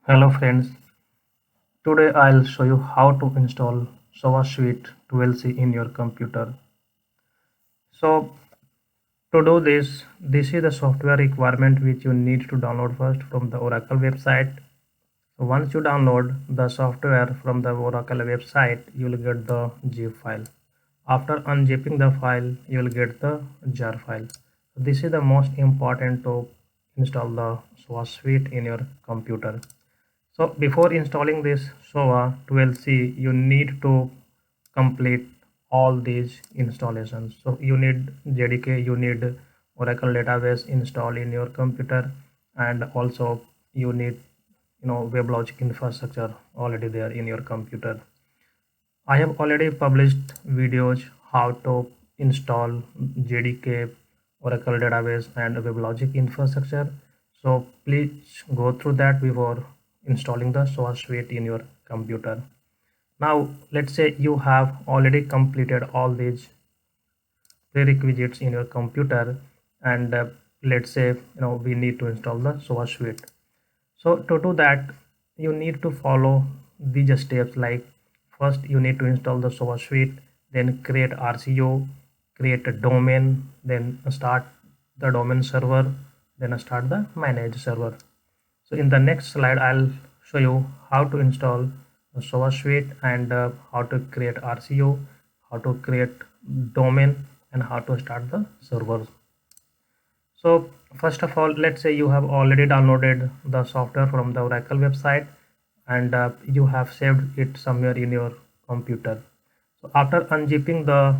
Hello friends, today I'll show you how to install Sova Suite 12c in your computer. So to do this is the software requirement which you need to download first from the Oracle website. So once you download the software from the Oracle website, you will get the zip file. After unzipping the file, you will get the jar file. This is the most important to install the Sova Suite in your computer. So before installing this Sova 12c, you need to complete all these installations. So you need JDK, you need Oracle database installed in your computer, and also you need WebLogic infrastructure already there in your computer. I have already published videos how to install JDK, Oracle database and WebLogic infrastructure. So please go through that before installing the source suite in your computer. Now let's say you have already completed all these prerequisites in your computer, and let's say we need to install the source suite. So to do that, you need to follow these steps. Like first you need to install the source suite, then create RCO, create a domain, then start the domain server, then start the manage server. So in the next slide I'll show you how to install the source suite, and how to create RCO, how to create domain, and how to start the server. So first of all, let's say you have already downloaded the software from the Oracle website, and you have saved it somewhere in your computer. So after unzipping the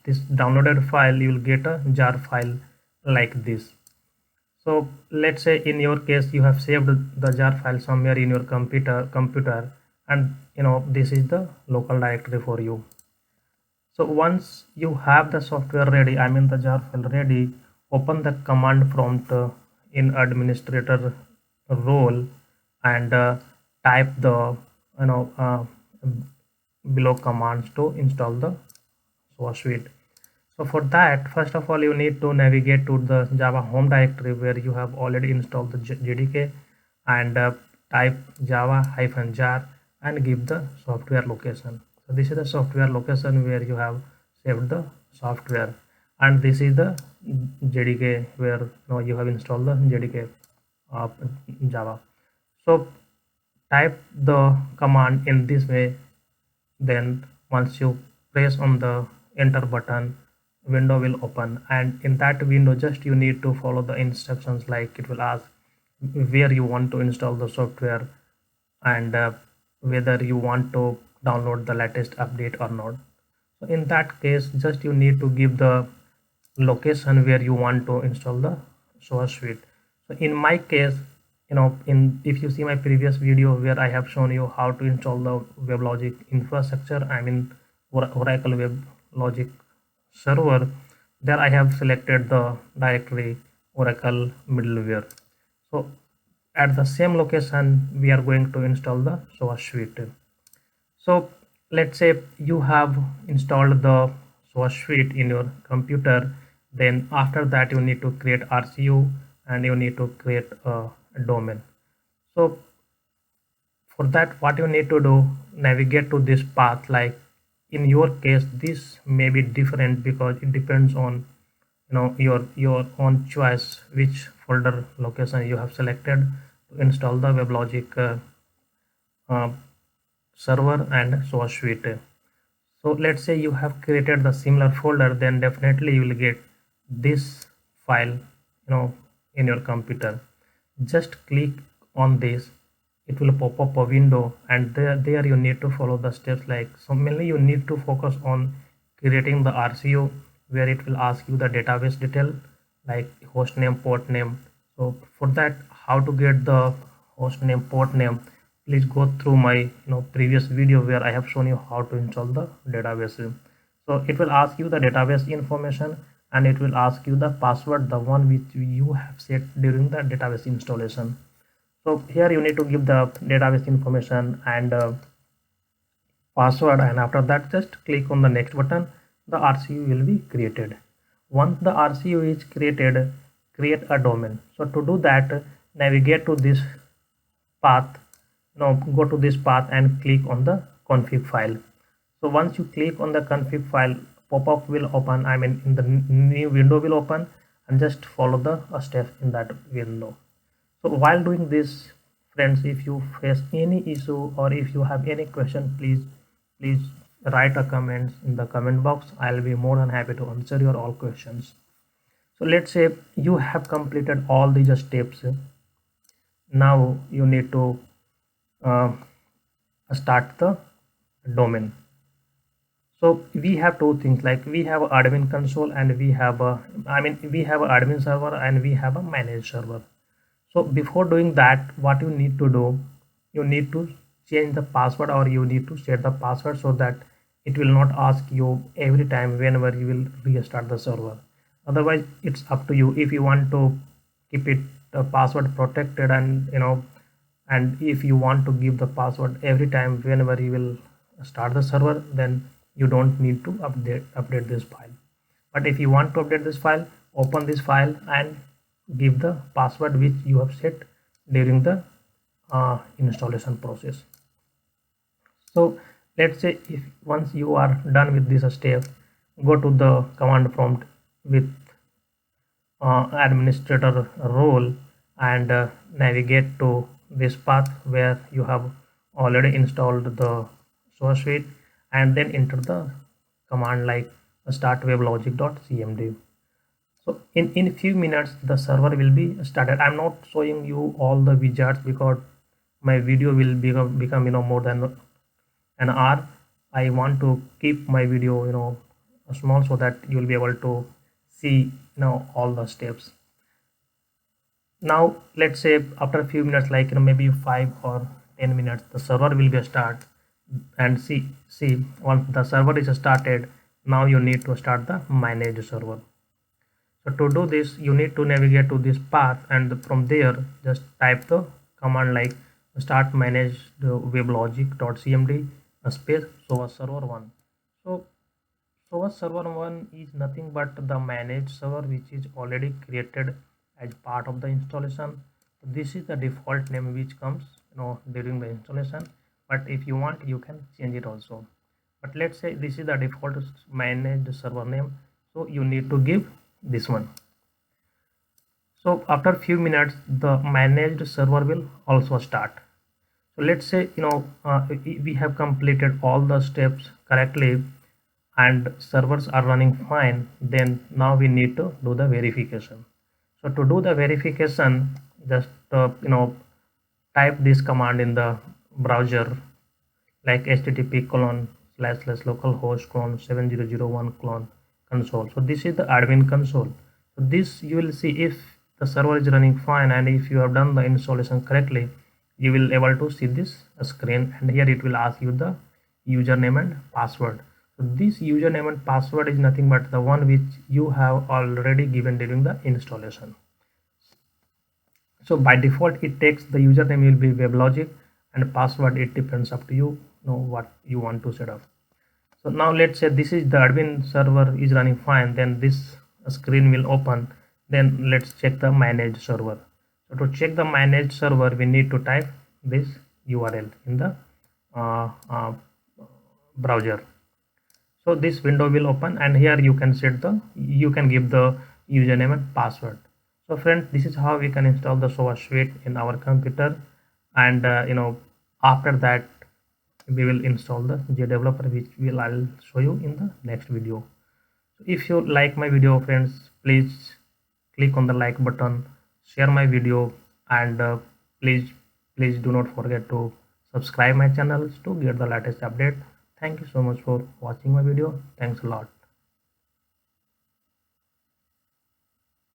this downloaded file, you will get a jar file like this. So let's say in your case you have saved the jar file somewhere in your computer, and this is the local directory for you. So once you have the software ready, I mean the jar file ready, open the command prompt in administrator role, and type the below commands to install the source suite. So for that, first of all, you need to navigate to the Java home directory where you have already installed the JDK, and type java-jar and give the software location. So this is the software location where you have saved the software, and this is the JDK where you have installed the JDK of Java. So type the command in this way, then once you press on the enter button, window will open, and in that window just you need to follow the instructions. Like it will ask where you want to install the software, and whether you want to download the latest update or not. So in that case, just you need to give the location where you want to install the source suite. So in my case, in if you see my previous video where I have shown you how to install the WebLogic infrastructure, I mean Oracle WebLogic server, there I have selected the directory Oracle middleware. So at the same location we are going to install the source suite. So let's say you have installed the source suite in your computer, then after that you need to create RCU, and you need to create a domain. So for that, what you need to do, navigate to this path. Like in your case this may be different because it depends on your own choice which folder location you have selected to install the WebLogic uh, server and source suite. So let's say you have created the similar folder, then definitely you will get this file in your computer. Just click on this, it will pop up a window, and there you need to follow the steps. Like, so mainly you need to focus on creating the RCO, where it will ask you the database detail like host name, port name. So for that, how to get the host name, port name, please go through my previous video where I have shown you how to install the database. So it will ask you the database information, and it will ask you the password, the one which you have set during the database installation. So here you need to give the database information and password, and after that just click on the next button. The RCU will be created. Once the RCU is created, create a domain. So to do that, navigate to this path, go to this path and click on the config file. So once you click on the config file, pop-up will open, I mean in the new window will open, and just follow the steps in that window. So while doing this, friends, if you face any issue or if you have any question, please write a comment in the comment box. I'll be more than happy to answer your all questions. So let's say you have completed all these steps. Now you need to uh, start the domain. So we have two things, like we have admin console and we have a, we have a admin server and we have a managed server. So before doing that, what you need to do, you need to change the password or you need to set the password so that it will not ask you every time whenever you will restart the server. Otherwise it's up to you. If you want to keep it password protected, and if you want to give the password every time whenever you will start the server, then you don't need to update this file. But if you want to update this file, open this file and give the password which you have set during the installation process. So let's say if once you are done with this step, go to the command prompt with administrator role and navigate to this path where you have already installed the source suite, and then enter the command like start weblogic.cmd. So in few minutes the server will be started. I'm not showing you all the wizards because my video will become more than an hour. I want to keep my video small so that you will be able to see all the steps. Now let's say after a few minutes, like maybe 5 or 10 minutes, the server will be start, and see once the server is started, now you need to start the manage server. So to do this, you need to navigate to this path, and from there just type the command like start manage the weblogic.cmd space SOAS server 1. So SOAS server 1 is nothing but the managed server which is already created as part of the installation. This is the default name which comes during the installation, but if you want you can change it also. But let's say this is the default managed server name, so you need to give this one. So after a few minutes the managed server will also start. So let's say we have completed all the steps correctly and servers are running fine. Then now we need to do the verification. So to do the verification, just type this command in the browser like http://localhost:7001 console. So this is the admin console. So this you will see if the server is running fine and if you have done the installation correctly, you will able to see this screen, and here it will ask you the username and password. So this username and password is nothing but the one which you have already given during the installation. So by default it takes the username will be WebLogic and password it depends up to you what you want to set up. So now let's say this is the admin server is running fine, then this screen will open. Then let's check the managed server. So to check the managed server we need to type this URL in the browser. So this window will open and here you can give the username and password. So friends, this is how we can install the SOAS suite in our computer, and after that we will install the JDeveloper, which I'll show you in the next video. So if you like my video, friends, please click on the like button, share my video, and please do not forget to subscribe my channel to get the latest update. Thank you so much for watching my video. Thanks a lot.